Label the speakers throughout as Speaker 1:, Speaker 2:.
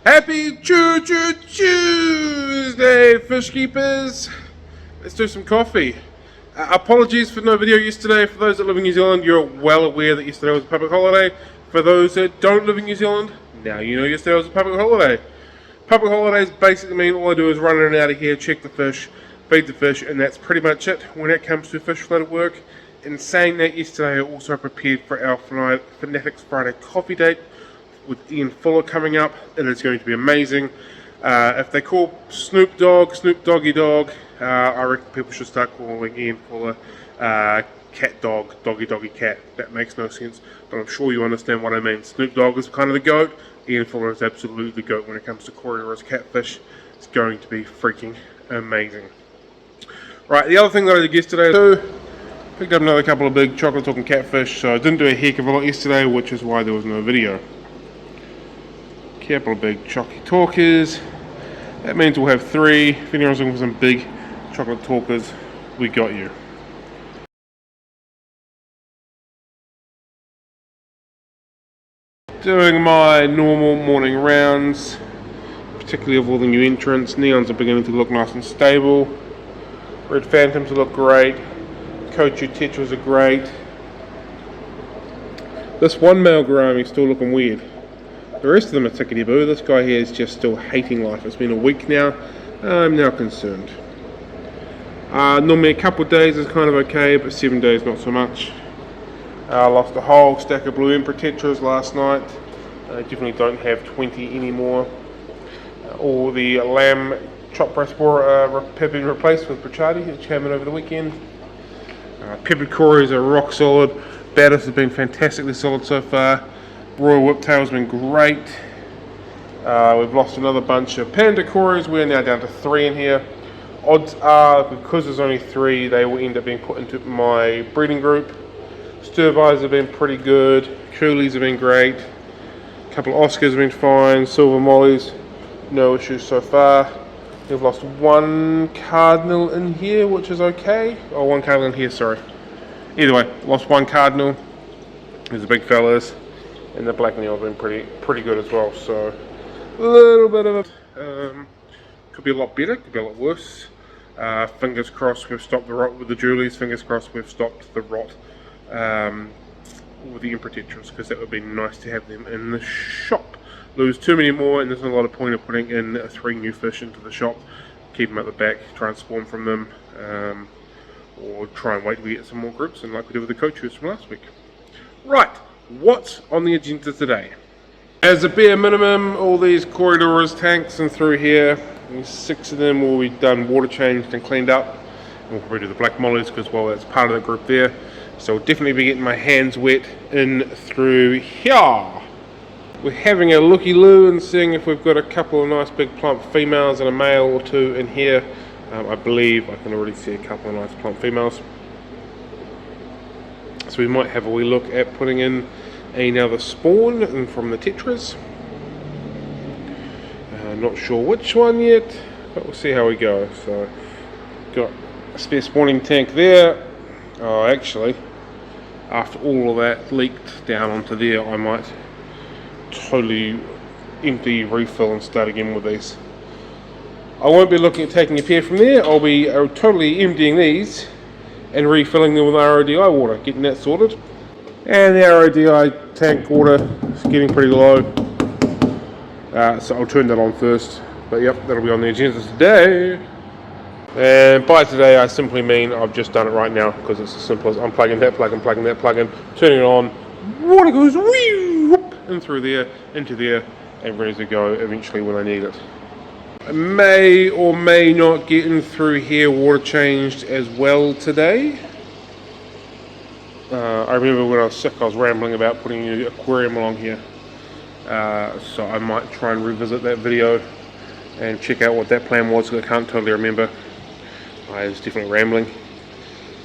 Speaker 1: Happy Tuesday, fish keepers! Let's do some coffee. Apologies for no video yesterday. For those that live in New Zealand, you're well aware that yesterday was a public holiday. For those that don't live in New Zealand, now you know yesterday was a public holiday. Public holidays basically mean all I do is run in and out of here, check the fish, feed the fish, and that's pretty much it when it comes to fish-related work. In saying that, yesterday I also prepared for our Fanatics Friday coffee date with Ian Fuller coming up. It is going to be amazing. If they call Snoop Doggy Dog, I reckon people should start calling Ian Fuller Cat Dog, Doggy Cat. That makes no sense, but I'm sure you understand what I mean. Snoop Dogg is kind of the GOAT. Ian Fuller is absolutely the GOAT when it comes to Koriro's catfish. It's going to be freaking amazing. Right, the other thing that I did yesterday, picked up another couple of big chocolate talking catfish, so I didn't do a heck of a lot yesterday, which is why there was no video. Couple of big chocolate talkers. That means we'll have 3. If anyone's looking for some big chocolate talkers, we got you. Doing my normal morning rounds, particularly of all the new entrants. Neons are beginning to look nice and stable. Red Phantoms look great. Kochu Tetras are great. This one male gourami is still looking weird. The rest of them are tickety-boo. This guy here is just still hating life. It's been a week now. I'm now concerned. Normally a couple of days is kind of okay, but 7 days not so much. I lost a whole stack of blue emperor tetras last night. I definitely don't have 20 anymore. All the lamb chop braspora have been replaced with Brachati, which came in over the weekend. Peppered Cories are rock solid. Baddest has been fantastically solid so far. Royal Whiptail's been great. We've lost another bunch of Panda Cories. We're now down to 3 in here. Odds are, because there's only 3, they will end up being put into my breeding group. Sturveyes have been pretty good. Coolies have been great. A couple of Oscars have been fine. Silver Mollies, no issues so far. We've lost 1 Cardinal in here, which is okay. Oh, 1 Cardinal in here, sorry. Either way, lost 1 Cardinal. There's the big fellas. And the black Neil have been pretty good as well, so a little bit of a could be a lot better, could be a lot worse. Fingers crossed we've stopped the rot with the Julies. Fingers crossed we've stopped the rot with the Emperor Tetras, because that would be nice to have them in the shop. Lose too many more, and there's not a lot of point of putting in 3 new fish into the shop. Keep them at the back, try and spawn from them, or try and wait till we get some more groups, and like we did with the Kochus from last week. Right. What's on the agenda today? As a bare minimum, all these corridors, tanks and through here, 6 of them will be done, water changed and cleaned up. And we'll probably do the black mollies because, well, that's part of the group there. So I'll definitely be getting my hands wet in through here. We're having a looky-loo and seeing if we've got a couple of nice big plump females and a male or 2 in here. I believe I can already see a couple of nice plump females. So we might have a wee look at putting in another spawn from the Tetras. Not sure which one yet, but we'll see how we go. So, got a spare spawning tank there. Oh, actually, after all of that leaked down onto there, I might totally empty, refill and start again with these. I won't be looking at taking a pair from there. I'll be totally emptying these and refilling them with RODI water, getting that sorted. And the RODI tank water is getting pretty low, so I'll turn that on first. But yep, that'll be on the agenda today. And by today I simply mean I've just done it right now, because it's as simple as unplugging that plug and plugging that plug in, turning it on, water goes whee, whoop, in through there, into there, and ready to go eventually when I need it. I may or may not get in through here water changed as well today. I remember when I was sick I was rambling about putting an aquarium along here. So I might try and revisit that video and check out what that plan was, because I can't totally remember. I was definitely rambling.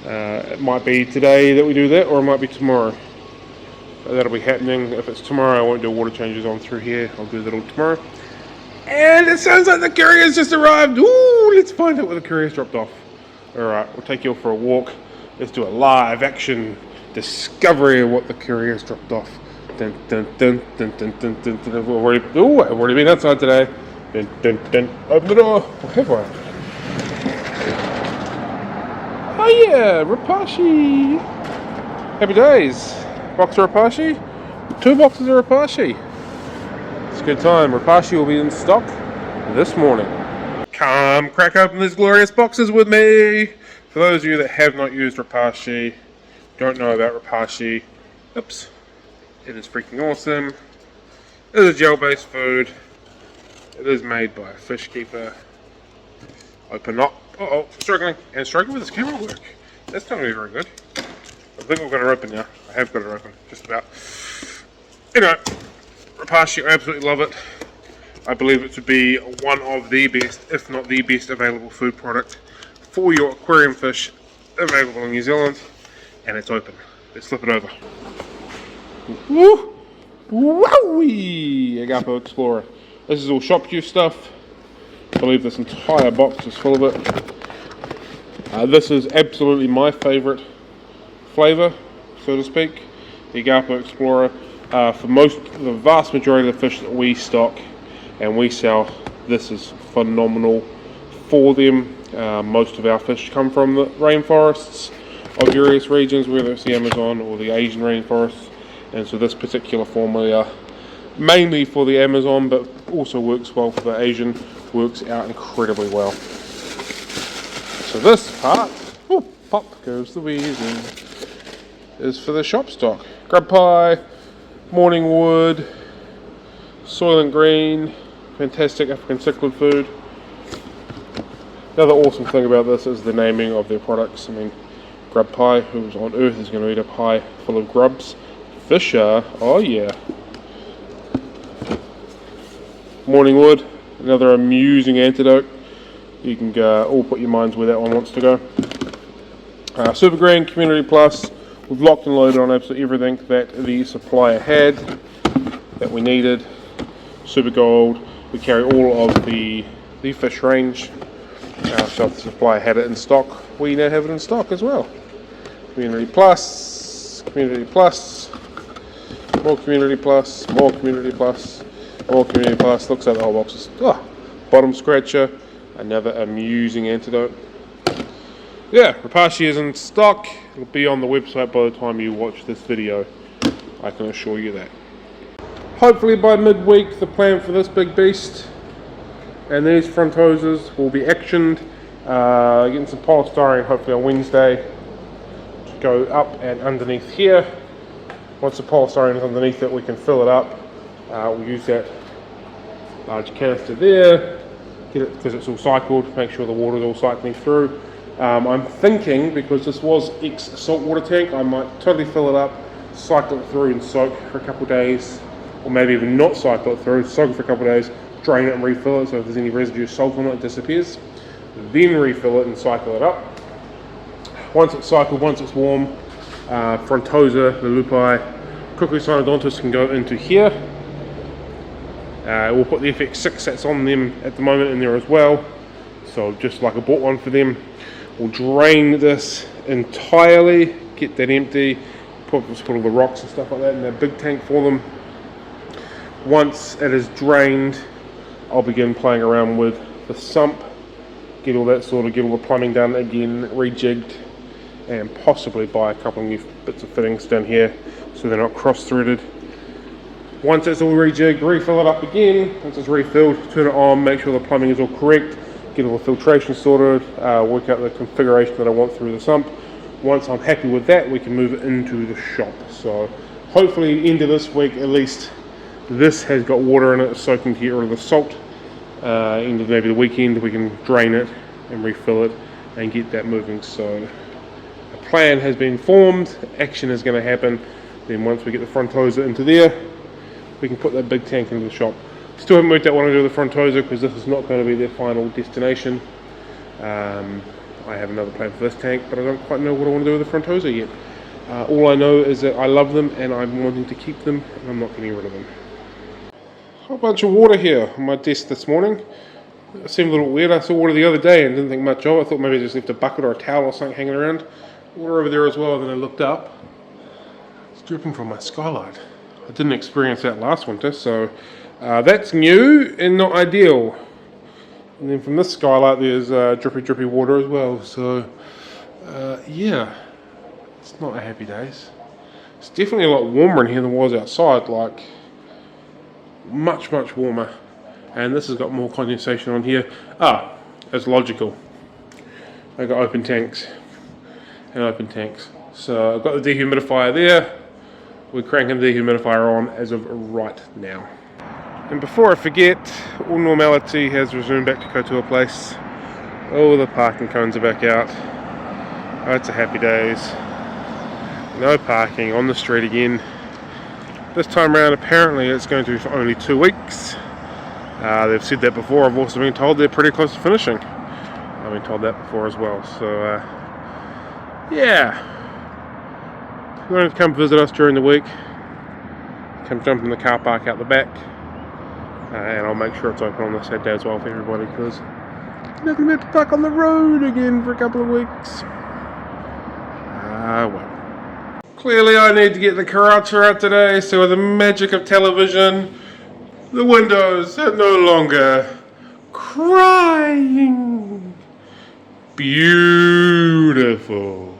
Speaker 1: It might be today that we do that, or it might be tomorrow. That'll be happening. If it's tomorrow, I won't do water changes on through here. I'll do that all tomorrow. And it sounds like the courier's just arrived. Ooh, let's find out where the courier's dropped off. Alright, we'll take you all for a walk. Let's do a live action discovery of what the courier's dropped off. Dun, dun, dun, dun, dun, dun, dun, dun. I've already been outside today. Dun, dun, dun. Open the door. Or have I? Oh yeah, Repashy. Happy days. Box of Repashy. 2 boxes of Repashy. It's a good time. Repashy will be in stock this morning. Come crack open these glorious boxes with me. For those of you that have not used Repashy, don't know about Repashy, oops, it is freaking awesome. It is a gel-based food. It is made by a fish keeper. Open up. Uh-oh, struggling with this camera work. That's not going to be very good. I think we've got it open now. I have got it open, just about. Anyway, Repashy, I absolutely love it. I believe it to be one of the best, if not the best, available food product for your aquarium fish available in New Zealand. And it's open. Let's flip it over. Woo! Wowee! Agapo Explorer. This is all shop juice stuff. I believe this entire box is full of it. This is absolutely my favourite flavour, so to speak. The Agapo Explorer. For the vast majority of the fish that we stock and we sell, this is phenomenal for them. Most of our fish come from the rainforests of various regions, whether it's the Amazon or the Asian rainforests, and so this particular formula, mainly for the Amazon but also works well for the Asian, works out incredibly well. So this part, oh, pop goes the wheezing, is for the shop stock. Grub pie, morning wood, Soylent Green, fantastic African cichlid food. The other awesome thing about this is the naming of their products. I mean, Grub Pie, who's on Earth is going to eat a pie full of grubs. Fisher, oh yeah. Morning wood, another amusing antidote. You can all put your minds where that one wants to go. Super Green, Community Plus, we've locked and loaded on absolutely everything that the supplier had, that we needed. Super Gold, we carry all of the fish range. So if the supplier had it in stock, we now have it in stock as well. Community Plus, Community Plus, more Community Plus, more Community Plus, more Community Plus. Looks like the whole box is bottom scratcher. Another amusing antidote. Yeah, Repashy is in stock. It'll be on the website by the time you watch this video. I can assure you that. Hopefully by midweek, the plan for this big beast and these front hoses will be actioned. Getting some polystyrene hopefully on Wednesday to go up and underneath here. Once the polystyrene is underneath it, we can fill it up. We'll use that large canister there, get it because it's all cycled, make sure the water is all cycling through. I'm thinking, because this was ex-saltwater tank, I might totally fill it up, cycle it through and soak for a couple of days, or maybe even not cycle it through, soak it for a couple of days, drain it and refill it, so if there's any residue of salt on it, it disappears. Then refill it and cycle it up. Once it's cycled, once it's warm, Frontosa, the Lupi, Cuckoo Cynodontis can go into here. We'll put the FX6 that's on them at the moment in there as well. So just like I bought one for them. We'll drain this entirely, get that empty, put all the rocks and stuff like that in that big tank for them. Once it is drained, I'll begin playing around with the sump, get all that sorted, get all the plumbing done again, rejigged, and possibly buy a couple of new bits of fittings down here so they're not cross-threaded. Once it's all rejigged, refill it up again. Once it's refilled, turn it on, make sure the plumbing is all correct, get all the filtration sorted, work out the configuration that I want through the sump. Once I'm happy with that, we can move it into the shop. So hopefully end of this week at least, this has got water in it, soaking to get rid of the salt. End of maybe the weekend, we can drain it and refill it and get that moving. So a plan has been formed, action is going to happen. Then once we get the Frontosa into there, we can put that big tank into the shop. Still haven't worked out what I'm going to do with the Frontosa because this is not going to be their final destination. I have another plan for this tank, but I don't quite know what I want to do with the Frontosa yet. All I know is that I love them and I'm wanting to keep them and I'm not getting rid of them. A whole bunch of water here on my desk this morning. It seemed a little weird. I saw water the other day and didn't think much of it. I thought maybe I just left a bucket or a towel or something hanging around. Water over there as well, and then I looked up. It's dripping from my skylight. I didn't experience that last winter, so that's new and not ideal. And then from this skylight there's drippy water as well, so yeah, it's not a happy days. It's definitely a lot warmer in here than it was outside, like much warmer. And this has got more condensation on here. It's logical. I've got open tanks and open tanks. So I've got the dehumidifier there. We're cranking the dehumidifier on as of right now. And before I forget, all normality has resumed back to Katoa Place. All the parking cones are back out. Oh, it's a happy days. No parking on the street again. This time around apparently it's going to be for only 2 weeks. They've said that before. I've also been told they're pretty close to finishing. I've been told that before as well. So yeah. If you want to come visit us during the week, come jump in the car park out the back. And I'll make sure it's open on the Saturday as well for everybody, because you're not going to have to park on the road again for a couple of weeks. Well. Clearly I need to get the Karacha out today, so with the magic of television, the windows are no longer crying. Beautiful.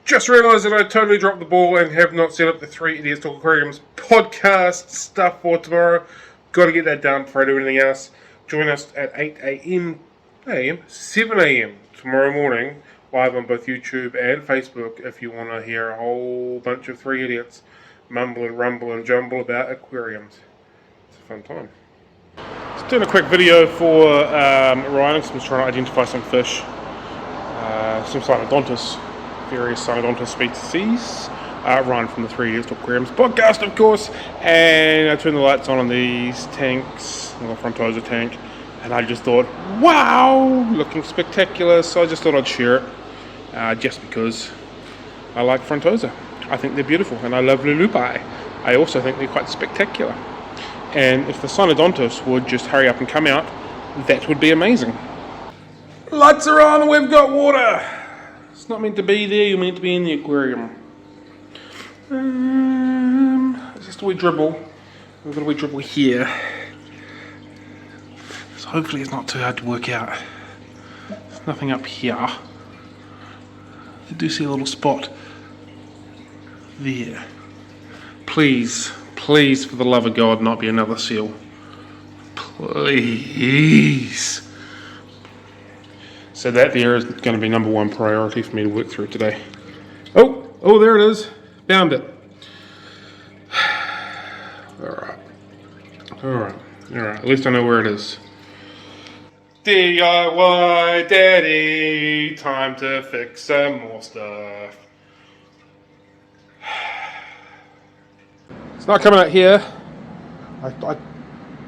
Speaker 1: Just realised that I totally dropped the ball and have not set up the 3 Idiots Talk Aquariums podcast stuff for tomorrow. Got to get that done before I do anything else. Join us at 7 a.m. tomorrow morning, live on both YouTube and Facebook, if you want to hear a whole bunch of 3 idiots mumble and rumble and jumble about aquariums. It's a fun time. Just doing a quick video for Ryan, because I'm trying to identify some fish, some Cynodontis, various Cynodontis species. Ryan from the 3 Idiots Talk Aquariums podcast, of course, and I turned the lights on these tanks, the Frontosa tank, and I just thought, wow, looking spectacular, so I just thought I'd share it, just because I like Frontosa. I think they're beautiful, and I love Lulupai. I also think they're quite spectacular, and if the Cynodontis would just hurry up and come out, that would be amazing. Lights are on, we've got water. It's not meant to be there, you're meant to be in the aquarium. It's just a wee dribble. We've got a wee dribble here. So hopefully it's not too hard to work out. There's nothing up here. I do see a little spot there. Please, please, for the love of God, not be another seal. Please. So that there is going to be number 1 priority for me to work through today. Oh, there it is. Found it. Alright. At least I know where it is. DIY Daddy, time to fix some more stuff. It's not coming out here.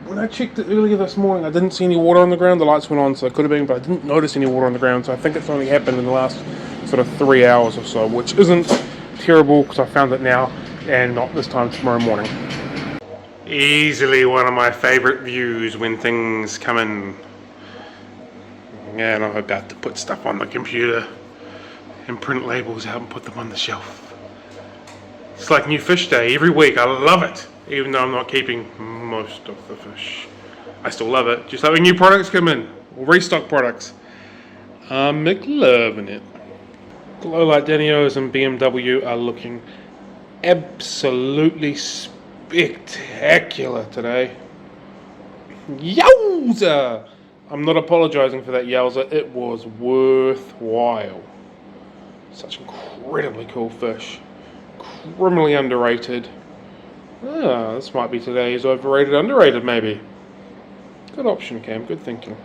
Speaker 1: When I checked it earlier this morning, I didn't see any water on the ground. The lights went on, so it could have been, but I didn't notice any water on the ground, so I think it's only happened in the last sort of 3 hours or so, which isn't terrible because I found it now and not this time tomorrow morning. Easily one of my favourite views when things come in. And I'm about to put stuff on the computer and print labels out and put them on the shelf. It's like new fish day every week. I love it, even though I'm not keeping most of the fish. I still love it, just having new products come in, or restock products. I'm loving it. Glow Light Danios and BMW are looking absolutely spectacular today. Yowza! I'm not apologising for that yowza, it was worthwhile. Such incredibly cool fish. Criminally underrated. This might be today's overrated, underrated maybe. Good option, Cam, good thinking.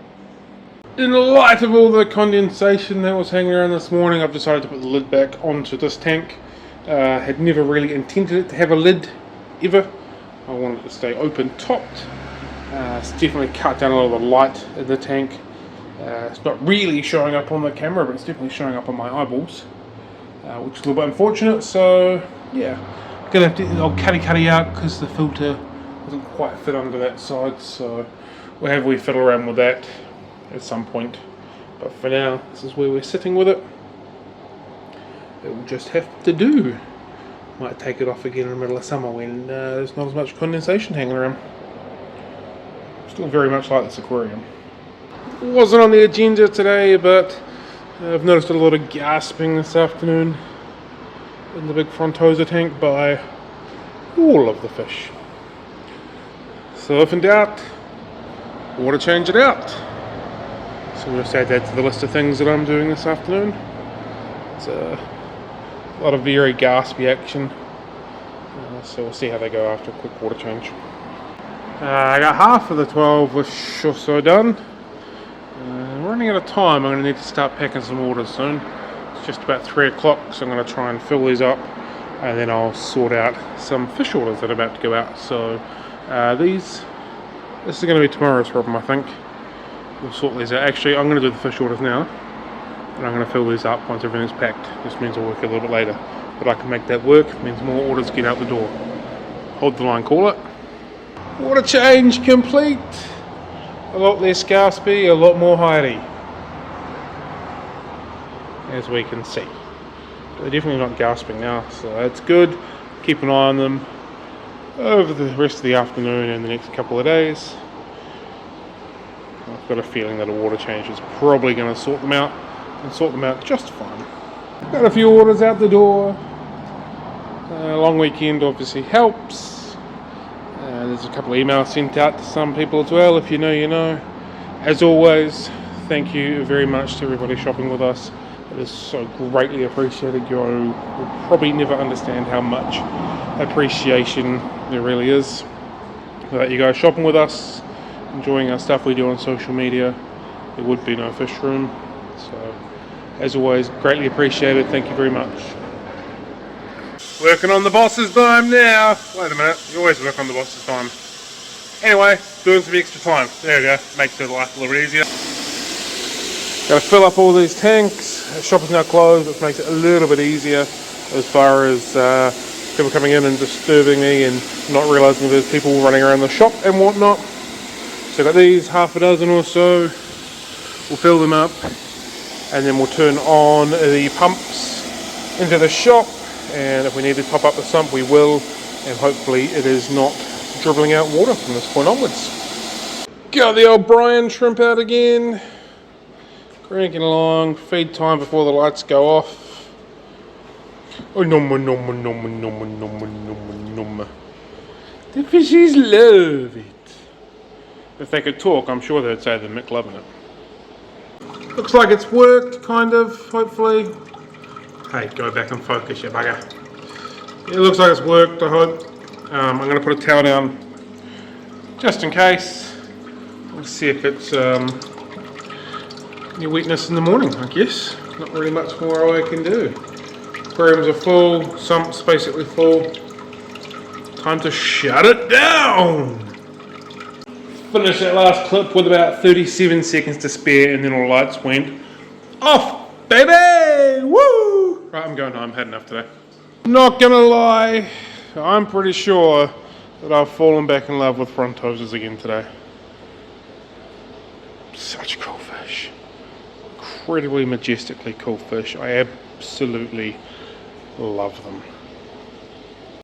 Speaker 1: In light of all the condensation that was hanging around this morning, I've decided to put the lid back onto this tank. Had never really intended it to have a lid, ever. I wanted it to stay open topped. It's definitely cut down a lot of the light in the tank. It's not really showing up on the camera, but it's definitely showing up on my eyeballs, which is a little bit unfortunate, so yeah. Gonna have to, I'll cutty out because the filter doesn't quite fit under that side, so we'll have a wee fiddle around with that at some point, but for now this is where we're sitting with it. It will just have to do. Might take it off again in the middle of summer when there's not as much condensation hanging around. Still very much like this aquarium. Wasn't on the agenda today, but I've noticed a lot of gasping this afternoon in the big Frontosa tank by all of the fish. So if in doubt, water change it out. So we'll just add that to the list of things that I'm doing this afternoon. It's a lot of very gaspy action. So we'll see how they go after a quick water change. I got half of the 12-ish or so done. Running out of time. I'm going to need to start packing some orders soon. It's just about 3 o'clock, so I'm going to try and fill these up, and then I'll sort out some fish orders that are about to go out. So this is going to be tomorrow's problem, I think. We'll sort these out. Actually, I'm going to do the fish orders now, and I'm going to fill these up once everything's packed. This means I'll work a little bit later, but I can make that work. It means more orders get out the door. Hold the line, call it. Water change complete. A lot less gaspy, a lot more hidey, as we can see. They're definitely not gasping now, so that's good. Keep an eye on them over the rest of the afternoon and the next couple of days. I've got a feeling that a water change is probably going to sort them out, and sort them out just fine. Got a few orders out the door. Long weekend obviously helps. There's a couple of emails sent out to some people as well. If you know, you know. As always, thank you very much to everybody shopping with us. It is so greatly appreciated. You will probably never understand how much appreciation there really is that you guys shopping with us, enjoying our stuff we do on social media. There would be no fish room. So, as always, greatly appreciated. Thank you very much. Working on the boss's time now. Wait a minute, you always work on the boss's time. Anyway, doing some extra time. There we go, makes the life a little bit easier. Got to fill up all these tanks. The shop is now closed, which makes it a little bit easier as far as people coming in and disturbing me and not realising there's people running around the shop and whatnot. So I've got these, half a dozen or so. We'll fill them up and then we'll turn on the pumps into the shop. And if we need to top up the sump, we will, and hopefully it is not dribbling out water from this point onwards. Got the old Brian shrimp out again, cranking along, feed time before the lights go off. Oh, nomma, nomma, nomma, nomma, nomma, nomma, nomma. The fishies love it. If they could talk, I'm sure they'd say they're McLovin' it. Looks like it's worked, kind of, hopefully. Hey, go back and focus, you bugger. It looks like it's worked, I hope. I'm going to put a towel down just in case. We'll see if it's any weakness in the morning, I guess. Not really much more I can do. Aquariums are full, sump's basically full. Time to shut it down! Finished that last clip with about 37 seconds to spare, and then all the lights went off, baby! Woo! Right, I'm going home, had enough today. Not gonna lie, I'm pretty sure that I've fallen back in love with Frontosas again today. Such cool fish. Incredibly majestically cool fish. I absolutely love them.